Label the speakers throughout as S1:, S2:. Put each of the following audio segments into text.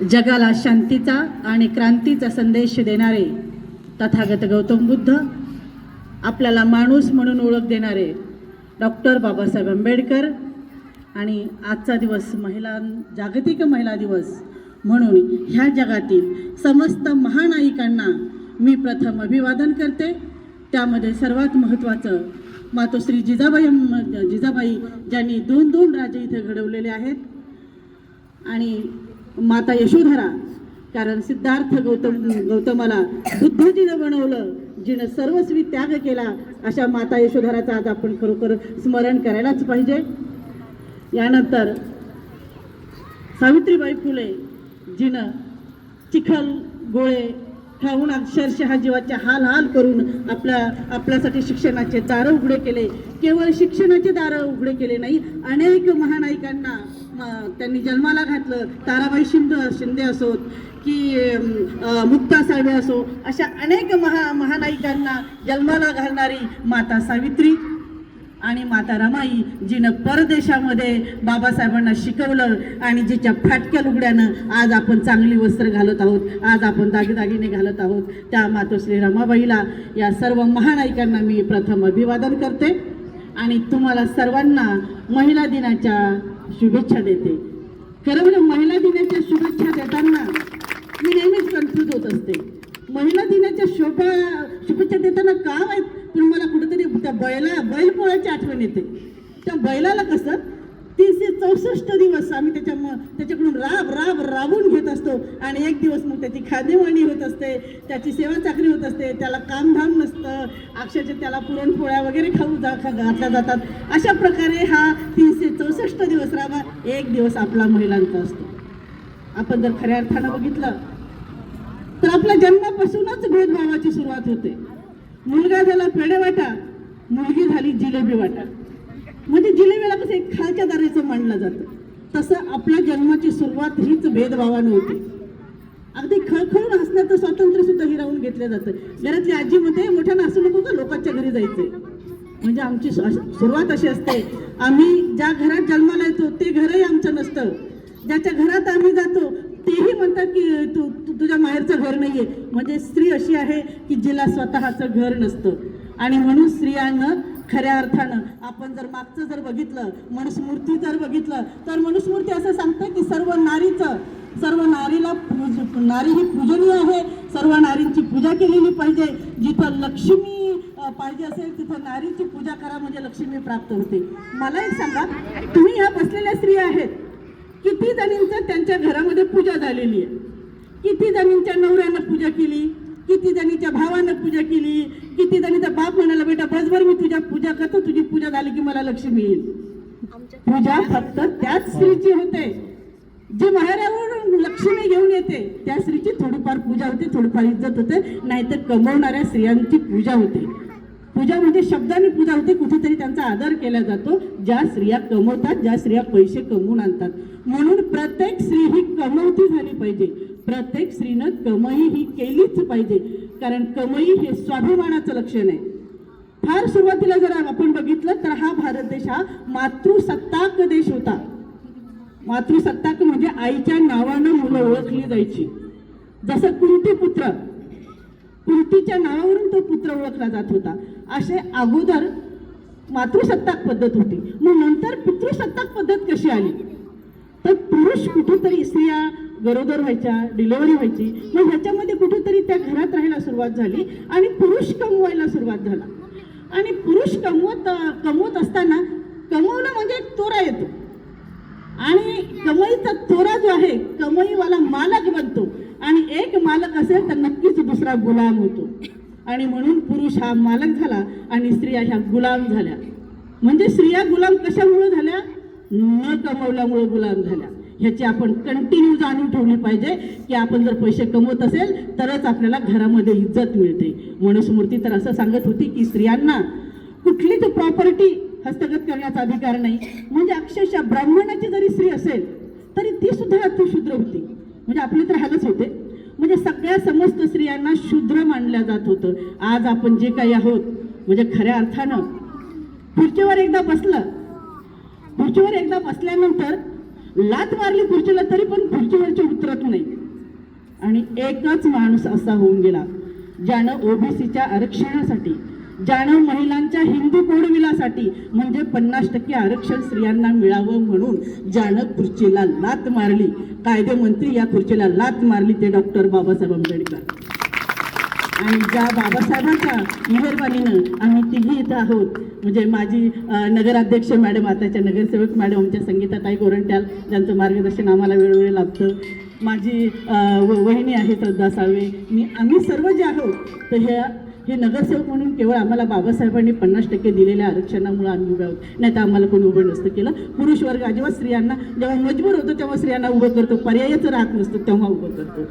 S1: जगाला शांतीचा आणि क्रांतीचा संदेश देणारे तथागत गौतम बुद्ध, आपल्याला माणूस म्हणून ओळख देणारे डॉक्टर बाबासाहेब आंबेडकर आणि आजचा दिवस जागतिक महिला दिवस म्हणून ह्या जगातील समस्त महानायिकांना मी प्रथम अभिवादन करते। त्यामध्ये सर्वात महत्त्वाचं मातोश्री जिजाबाई ज्यांनी दोन राजे इथे घडवलेले आहेत, आणि माता यशोधरा, कारण सिद्धार्थ गौतमाला बुद्धजीनं बनवलं, जिनं सर्वस्वी त्याग केला, अशा माता यशोधराचं आज आपण खरोखर स्मरण करायलाच पाहिजे। यानंतर सावित्रीबाई फुले, जिनं चिखल गोळे खाऊन अक्षरशः जीवाचे हाल करून आपल्यासाठी शिक्षणाचे दारं उघडे केले। केवळ शिक्षणाचे दारं उघडे केले नाही, अनेक महानायिकांना त्यांनी जन्माला घातलं। ताराबाई शिंदे असोत की मुक्ता साळवे असो, अशा अनेक महानायिकांना जन्माला घालणारी माता सावित्री आणि माता रमाई, जिनं परदेशामध्ये बाबासाहेबांना शिकवलं आणि जिच्या फाटक्या लुगड्यानं आज आपण चांगली वस्त्र घालत आहोत, आज आपण दागिदागिने घालत आहोत, त्या मातोश्री रमाबाईला, या सर्व महानायिकांना मी प्रथम अभिवादन करते आणि तुम्हाला सर्वांना महिला दिनाच्या शुभेच्छा देते। खरं म्हणजे महिला दिनाच्या शुभेच्छा देताना मी नेहमीच कन्फ्यूज होत असते। महिला दिनाच्या शुभेच्छा देताना का माहीत, पण मला कुठेतरी त्या बैलपोळ्याची आठवण येते। त्या बैलाला कसं 364 दिवस आम्ही त्याच्याकडून राबून घेत असतो, आणि एक दिवस मग त्याची खादेवाणी होत असते, त्याची सेवा चाकरी होत असते, त्याला कामधाम नसतं, अक्षरशः त्याला पुरणपोळ्या वगैरे घातल्या जातात। अशा प्रकारे हा 364 दिवस राबा, एक दिवस आपला महिलांचा असतो। आपण जर खऱ्या अर्थानं बघितलं तर आपल्या जन्मापासूनच भेदभावाची सुरुवात होते। मुलगा झाला पेढे वाटा, मुलगी झाली जिलेबी वाटा। म्हणजे जिलेबीला कसं एक खालच्या दर्जाचं मानलं जातं, तसं आपल्या जन्माची सुरुवात हीच भेदभावानं होती। अगदी खळखळून हसण्याचं स्वातंत्र्य सुद्धा हिरावून घेतलं जातं। घरातली आजी म्हणते, मोठ्यानं हसू नको का, लोकांच्या घरी जायचंय। म्हणजे आमची सुरुवात अशी असते, आम्ही ज्या घरात जन्माला येतो ते घरही आमचं नसतं, ज्याच्या घरात आम्ही जातो तेही म्हणतात की तुझ्या माहेरचं घर नाहीये। म्हणजे स्त्री अशी आहे की जिला स्वतःचं घर नसतं, आणि म्हणून स्त्रियांना खऱ्या अर्थानं आपण जर मागचं जर बघितलं, मनुस्मृती जर बघितलं, तर मनुस्मृती असं सांगते की सर्व नारीला नारी ही पूजनीय आहे, सर्व नारींची पूजा केलेली पाहिजे। जिथं लक्ष्मी पाहिजे असेल तिथं नारीची पूजा करा, म्हणजे लक्ष्मी प्राप्त होते। मला एक सांगा, तुम्ही ह्या बसलेल्या स्त्रिया आहेत, किती जणींचं त्यांच्या घरामध्ये पूजा झालेली आहे? किती जणींच्या नवऱ्यानं पूजा केली, किती जणीच्या भावानं पूजा केली, किती जणीचा बाप म्हणाला, बेटा बसभर मी तुझ्या पूजा करतो, तुझी पूजा झाली की मला लक्ष्मी येईल। पूजा फक्त त्याच स्त्रीची होते जी माहेरावरून लक्ष्मी घेऊन येते, त्या स्त्रीची थोडीफार पूजा होते, थोडीफार इज्जत होते, नाहीतर कमवणाऱ्या स्त्रियांची पूजा होते। पूजा म्हणजे शब्दाने पूजा होते, कुठेतरी त्यांचा आदर केला जातो, ज्या स्त्रिया कमवतात, ज्या स्त्रिया पैसे कमवून आणतात। म्हणून प्रत्येक स्त्री ही कमवती झाली पाहिजे, प्रत्येक स्त्रीनं कमाई ही केलीच पाहिजे, कारण कमाई हे स्वाभिमानाचं लक्षण आहे। फार सुरुवातीला जर आपण बघितलं तर हा भारत देश हा मातृसत्ताक देश होता। मातृसत्ताक म्हणजे आईच्या नावानं मुलं ओळखली जायची। जसं कुंतीच्या नावावरून तो पुत्र ओळखला जात होता, असे अगोदर मातृसत्ताक पद्धत होती। मग नंतर पितृसत्ताक पद्धत कशी आली, तर पुरुष कुठेतरी, स्त्रिया गरोदर व्हायच्या, डिलिव्हरी व्हायची, मग ह्याच्यामध्ये कुठेतरी त्या घरात राहायला सुरुवात झाली आणि पुरुष कमवायला सुरुवात झाला। आणि पुरुष कमवत असताना कमवणं म्हणजे एक तोरा येतो, आणि कमाईचा तोरा जो आहे, कमाईवाला मालक बनतो, आणि एक मालक असेल तर नक्कीच दुसरा गुलाम होतो, आणि म्हणून पुरुष हा मालक झाला आणि स्त्रिया ह्या गुलाम झाल्या। म्हणजे स्त्रिया गुलाम कशामुळे झाल्या? न कमवल्यामुळे गुलाम झाल्या। ह्याची आपण कंटिन्यू जाणून ठेवली पाहिजे की आपण जर पैसे कमवत असेल तरच आपल्याला घरामध्ये इज्जत मिळते। मनुस्मृती तर असं सांगत होती की स्त्रियांना कुठलीच प्रॉपर्टी हस्तगत करण्याचा अधिकार नाही। म्हणजे अक्षरशः ब्राह्मणाची जरी स्त्री असेल तरी ती सुद्धा अतिशूद्र होती, म्हणजे आपले तर हालच होते। म्हणजे सगळ्या समस्त स्त्रियांना शूद्र मानलं जात होतं। आज आपण जे काही आहोत, म्हणजे खऱ्या अर्थानं खुर्चीवर एकदा बसल्यानंतर लात मारली खुर्चीला तरी पण खुर्चीवरची उतरत नाही. आणि एकच माणूस असा होऊन गेला ज्यानं ओबीसीच्या आरक्षणासाठी, ज्यानं महिलांच्या हिंदू कोडविलासाठी म्हणजे 50% आरक्षण स्त्रियांना मिळावं म्हणून ज्यानं खुर्चीला लात मारली, कायदेमंत्री या खुर्चीला लात मारली, ते डॉक्टर बाबासाहेब आंबेडकर. आणि ज्या बाबासाहेबांच्या मेहरबानीनं आम्ही तिघी इथं आहोत, म्हणजे माझी नगराध्यक्ष मॅडम, आताच्या नगरसेवक मॅडम, आमच्या संगीताताई गोरंट्याल, ज्यांचं मार्गदर्शन आम्हाला वेळोवेळी लाभतं, माझी वहिनी आहे श्रद्धा साळवे, आम्ही सर्व जे आहोत, तर हे नगरसेवक म्हणून केवळ आम्हाला बाबासाहेबांनी 50% दिलेल्या आरक्षणामुळे आम्ही उभे आहोत, नाही तर आम्हाला कोणी उभं नसतं केलं. पुरुष वर्ग अजिबात स्त्रियांना जेव्हा मजबूर होतो तेव्हा स्त्रियांना उभं करतो, पर्यायच राहत नसतो तेव्हा उभं करतो.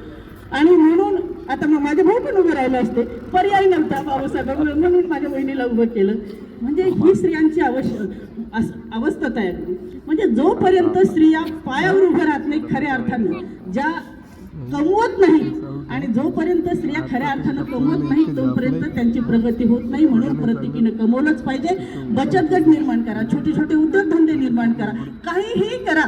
S1: आणि म्हणून आता मग माझे भाऊ पण उभे राहिले असते, पर्याय नव्हता बाबासाहेबांमुळे, म्हणून माझ्या बहिणीला उभं केलं. म्हणजे ही स्त्रियांची अवस्था तयार झाली. म्हणजे जोपर्यंत स्त्रिया पायावर उभं राहत नाही खऱ्या अर्थानं, ज्या कमवत नाही, आणि जोपर्यंत स्त्रिया खऱ्या अर्थानं कमवत नाही तोपर्यंत त्यांची प्रगती होत नाही. म्हणून प्रत्येकीनं कमवलंच पाहिजे. बचत गट निर्माण करा, छोटे छोटे उद्योगधंदे निर्माण करा, काहीही करा,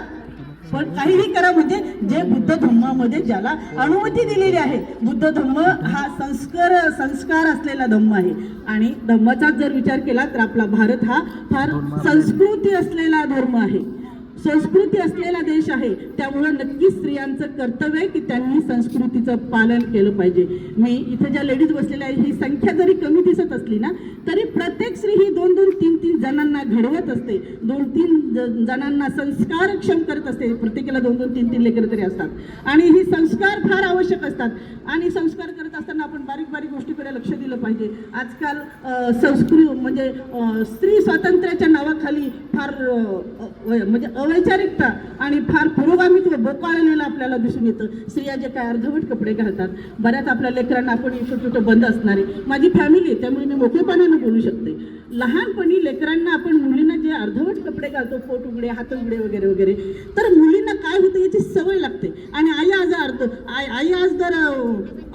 S1: पण काहीही करा म्हणजे जे बुद्ध धम्मामध्ये ज्याला अनुमती दिलेली आहे. बुद्ध धम्म हा संस्कार असलेला धम्म आहे. आणि धम्माचा जर विचार केला तर आपला भारत हा फार संस्कृती असलेला धर्म आहे, संस्कृती असलेला देश आहे. त्यामुळे नक्कीच स्त्रियांचं कर्तव्य आहे की त्यांनी संस्कृतीचं पालन केलं पाहिजे. मी इथे ज्या लेडीज बसलेल्या आहे, ही संख्या जरी कमी दिसत असली ना, तरी प्रत्येक स्त्री ही 2-2, 3-3 जणांना घडवत असते, 2-3 जणांना संस्कारक्षम करत असते. प्रत्येकाला 2-2, 3-3 लेकरं तरी असतात, आणि ही संस्कार फार आवश्यक असतात. आणि संस्कार करत असताना आपण बारीक बारीक गोष्टीकडे लक्ष दिलं पाहिजे. आजकाल संस्कृती म्हणजे स्त्री स्वातंत्र्याच्या नावाखाली फार म्हणजे अवैचारिकता आणि फार पुरोगामित्व बोकाळलेलं आपल्याला दिसून येतं. स्त्रिया जे काय अर्धवट कपडे घालतात, बऱ्याच आपल्या लेकरांना, आपण छोटे बंद असणारे, माझी फॅमिली आहे त्यामुळे मी मोठेपणानं बोलू शकते. लहानपणी लेकरांना आपण, मुलींना जे अर्धवट कपडे घालतो, पोट उघडे, हात उघडे वगैरे वगैरे, तर मुलींना काय होतं याची सवय लागते. आणि आई आज जर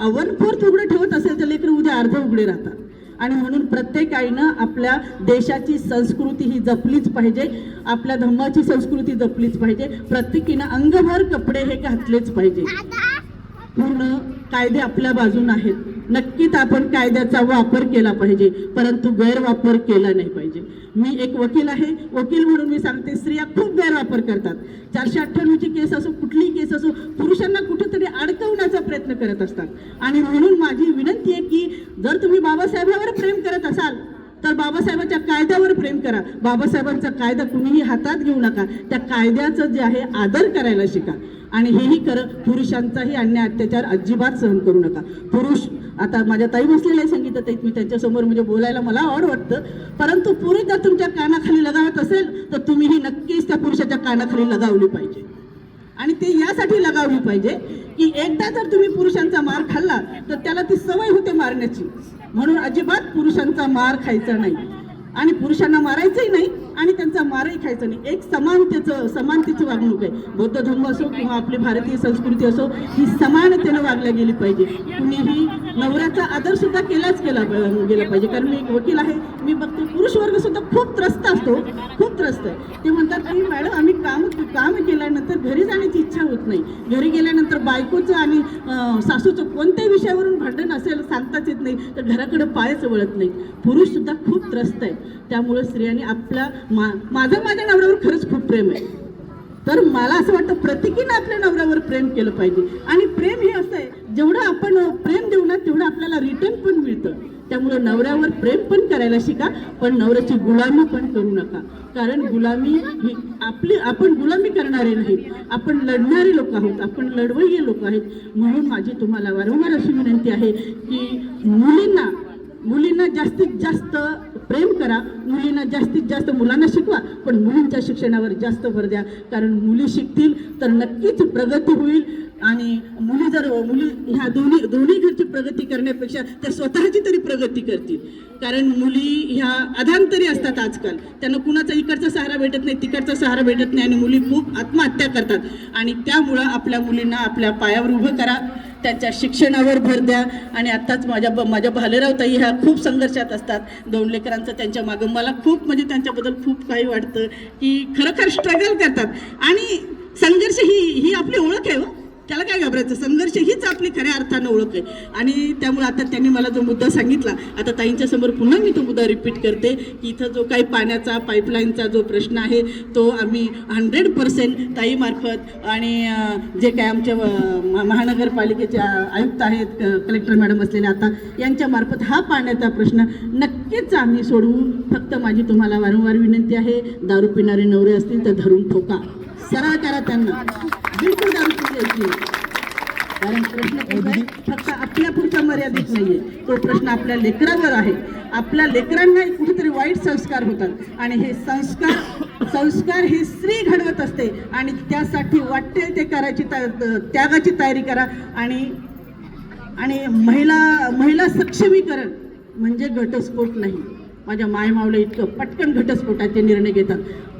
S1: 1/4 उघडे ठेवत असेल तर लेकरं उद्या अर्ध उघडे राहतात. आणि म्हणून प्रत्येक आईनं आपल्या देशाची संस्कृती ही जपलीच पाहिजे, आपल्या धम्माची संस्कृती जपलीच पाहिजे. प्रत्येकीनं अंगभर कपडे हे घातलेच पाहिजे. पूर्ण कायदे आपल्या बाजून आहेत, नक्कीच आपण कायद्याचा वापर केला पाहिजे, परंतु गैरवापर केला नाही पाहिजे. मी एक वकील आहे, वकील म्हणून मी सांगते, स्त्रिया खूप गैरवापर करतात. 498ची केस असो, कुठलीही केस असो, पुरुषांना कुठेतरी अडकवण्याचा प्रयत्न करत असतात. आणि म्हणून माझी विनंती आहे की जर तुम्ही बाबासाहेबांवर प्रेम करत असाल तर बाबासाहेबांच्या कायद्यावर प्रेम करा. बाबासाहेबांचा कायदा कुणीही हातात घेऊ नका, त्या कायद्याचं जे आहे आदर करायला शिका. आणि हेही पुरुषांचाही अन्याय अत्याचार अजिबात सहन करू नका. पुरुष, आता माझ्या ताई बसलेल्या संगीताताई, मी त्यांच्यासमोर म्हणजे बोलायला मला आवड वाटतं, परंतु पुरुष जर तुमच्या कानाखाली लगावत असेल तर तुम्हीही नक्कीच त्या पुरुषाच्या कानाखाली लगावली पाहिजे. आणि ते यासाठी लगावली पाहिजे की एकदा जर तुम्ही पुरुषांचा मार खाल्ला तर त्याला ती सवय होते मारण्याची. म्हणून अजिबात पुरुषांचा मार खायचा नाही, आणि पुरुषांना मारायचंही नाही आणि त्यांचा मारही खायचा नाही. एक समानतेचं वागणूक आहे. बौद्ध धर्म असो किंवा आपली भारतीय संस्कृती असो, ही समानतेनं वागल्या गेली पाहिजे. कुणीही नवऱ्याचा आदर सुद्धा गेला पाहिजे. कारण मी एक वकील आहे, मी बघते पुरुष वर्ग सुद्धा खूप त्रस्त असतो, खूप त्रस्त आहे. ते म्हणतात की मॅडम आम्ही काम केल्यानंतर घरी जाण्याची इच्छा होत नाही, घरी गेल्यानंतर बायकोचं आणि सासूचं कोणत्याही विषयावरून भांडण असेल सांगताच येत नाही, तर घराकडे पायच वळत नाही. पुरुष सुद्धा खूप त्रस्त आहे. त्यामुळे स्त्रियांनी माझं माझ्या नवऱ्यावर खरंच खूप प्रेम आहे, तर मला असं वाटतं प्रत्येकीनं आपल्या नवऱ्यावर प्रेम केलं पाहिजे. आणि प्रेम हे असं आहे, जेवढं आपण प्रेम देऊ ना तेवढं आपल्याला रिटर्न पण मिळतं. त्यामुळे नवऱ्यावर प्रेम पण करायला शिका, पण नवऱ्याची गुलामी पण करू नका. कारण गुलामी ही आपण गुलामी करणारे नाहीत, आपण लढणारे लोक आहोत, आपण लढवय्ये लोक आहेत. म्हणून माझी तुम्हाला वारंवार अशी विनंती आहे की मुलींना जास्तीत जास्त प्रेम करा, मुलींना जास्तीत जास्त मुलांना शिकवा, पण मुलींच्या शिक्षणावर जास्त भर द्या. कारण मुली शिकतील तर नक्कीच प्रगती होईल. आणि मुली ह्या दोन्ही घरची प्रगती करण्यापेक्षा त्या स्वतःची तरी प्रगती करतील. कारण मुली ह्या अधांतरी असतात आजकाल, त्यांना कुणाचा इकडचा सहारा भेटत नाही, तिकडचा सहारा भेटत नाही, आणि मुली खूप आत्महत्या करतात. आणि त्यामुळं आपल्या मुलींना आपल्या पायावर उभं करा, त्यांच्या शिक्षणावर भर द्या. आणि आत्ताच माझ्या भालेरावताई ह्या खूप संघर्षात असतात, 2 लेकरांचं त्यांच्या मागं. मला खूप म्हणजे त्यांच्याबद्दल खूप काही वाटतं की खरोखर स्ट्रगल करतात. आणि संघर्ष ही आपली ओळख आहे हो, त्याला काय घाबरायचं. संघर्ष हीच आपली खऱ्या अर्थानं ओळख आहे. आणि त्यामुळे आता त्यांनी मला जो मुद्दा सांगितला, आता ताईंच्या समोर पुन्हा मी तो मुद्दा रिपीट करते की इथं जो काही पाण्याचा पाईपलाईनचा जो प्रश्न आहे तो आम्ही 100% ताईमार्फत आणि जे काय आमच्या महानगरपालिकेचे आयुक्त आहेत, कलेक्टर मॅडम असलेले आता, यांच्यामार्फत हा पाण्याचा प्रश्न नक्कीच आम्ही सोडवू. फक्त माझी तुम्हाला वारंवार विनंती आहे, दारू पिणारे नवरे असतील तर धरून ठोका, सरळ करा त्यांना, बिलकुल दारू पिण्याची. कारण प्रश्न फक्त आपल्या पुरता मर्यादित नाहीये, तो प्रश्न आपल्या लेकरावर आहे. आपल्या लेकरांना कुठेतरी वाईट संस्कार होतात आणि हे संस्कार ही स्त्री घडवत असते आणि त्यासाठी वाटेल ते करायची त्यागाची तयारी करा. आणि महिला सक्षमीकरण म्हणजे घटस्फोट नाही. माझ्या मायमावले इतकं पटकन घटस्फोटाचे निर्णय घेतात.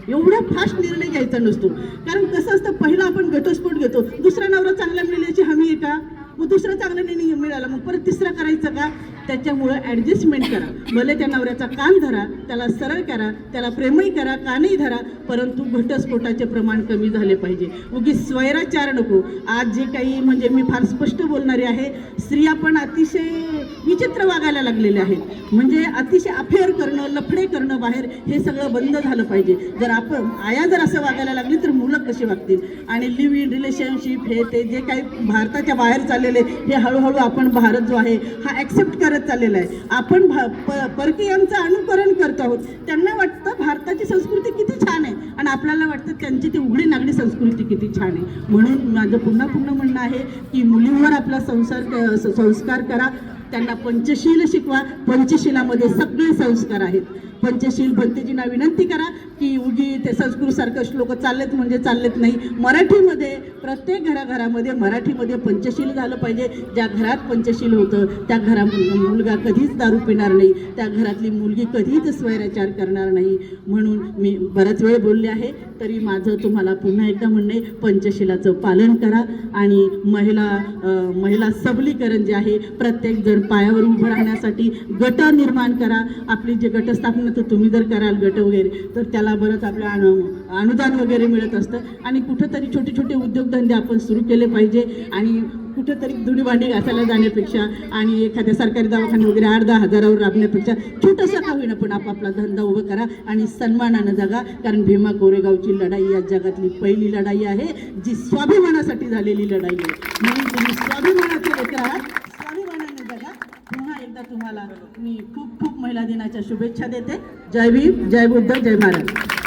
S1: एवढा फास्ट निर्णय घ्यायचा नसतो. कारण कसं असतं, पहिला आपण घटस्फोट घेतो, दुसरा नवरा चांगला मिळण्याची हमी आहे का, मग दुसरा चांगला नाही मिळाला मग परत तिसरा करायचं का. त्याच्यामुळं ॲडजस्टमेंट करा. भले त्या नवऱ्याचा कान धरा, त्याला सरळ करा, त्याला प्रेमही करा, कानही धरा, परंतु घटस्फोटाचे प्रमाण कमी झाले पाहिजे. उगीच स्वैराचार नको. आज जे काही म्हणजे मी फार स्पष्ट बोलणारे आहे, स्त्रिया पण अतिशय विचित्र वागायला लागलेल्या आहेत. म्हणजे अतिशय अफेअर करणं, लफडे करणं बाहेर, हे सगळं बंद झालं पाहिजे. जर आपण आया जर असं वागायला लागली तर मुलं कशी वागतील. आणि लिव्ह इन रिलेशनशिप हे ते जे काही भारताच्या बाहेर चाललेले, हे हळूहळू आपण भारत जो आहे हा ॲक्सेप्ट करत चाललेला आहे. आपण परकीयांचं अनुकरण करत आहोत. त्यांना वाटतं भारताची संस्कृती किती छान आहे आणि आपल्याला वाटतं त्यांची ती उघडी नागडी संस्कृती किती छान आहे. म्हणून माझं पुन्हा म्हणणं आहे की मुलींवर आपला संस्कार करा, त्यांना पंचशील शिकवा. पंचशिलामध्ये सगळे संस्कार आहेत. पंचशील भंतेजींना विनंती करा की उगी ते संस्कृतसारखं श्लोक चाललेत म्हणजे चाललेत नाही. मराठीमध्ये प्रत्येक घराघरामध्ये मराठीमध्ये पंचशील झालं पाहिजे. ज्या घरात पंचशील होतं त्या घरामध्ये मुलगा कधीच दारू पिणार नाही, त्या घरातली मुलगी कधीच स्वैराचार करणार नाही. म्हणून मी बराच वेळ बोलले आहे, तरी माझं तुम्हाला पुन्हा एकदा म्हणणे, पंचशिलाचं पालन करा आणि महिला सबलीकरण जे आहे, प्रत्येक जण पायावर उभं राहण्यासाठी गट निर्माण करा. आपली जे गटस्थापना तर तुम्ही जर कराल गट वगैरे, तर त्याला बरंच आपल्या अनुदान वगैरे मिळत असतं. आणि कुठंतरी छोटे छोटे उद्योगधंदे आपण सुरू केले पाहिजे. आणि कुठंतरी धुणी भांडी घासायला जाण्यापेक्षा आणि एखाद्या सरकारी दवाखाने वगैरे 8-10 हजारावर राबण्यापेक्षा छोटंसं का होईना पण आपापला धंदा उभं करा आणि सन्मानानं जगा. कारण भीमा कोरेगावची लढाई या जगातली पहिली लढाई आहे जी स्वाभिमानासाठी झालेली लढाई आहे. म्हणून तुम्ही स्वाभिमानाचे लेकर आहात, स्वाभिमानाने जगा. पुन्हा एकदा तुम्हाला मी खूप महिला दिनाच्या शुभेच्छा देते. जय भीम, जय बुद्ध, जय महाराज.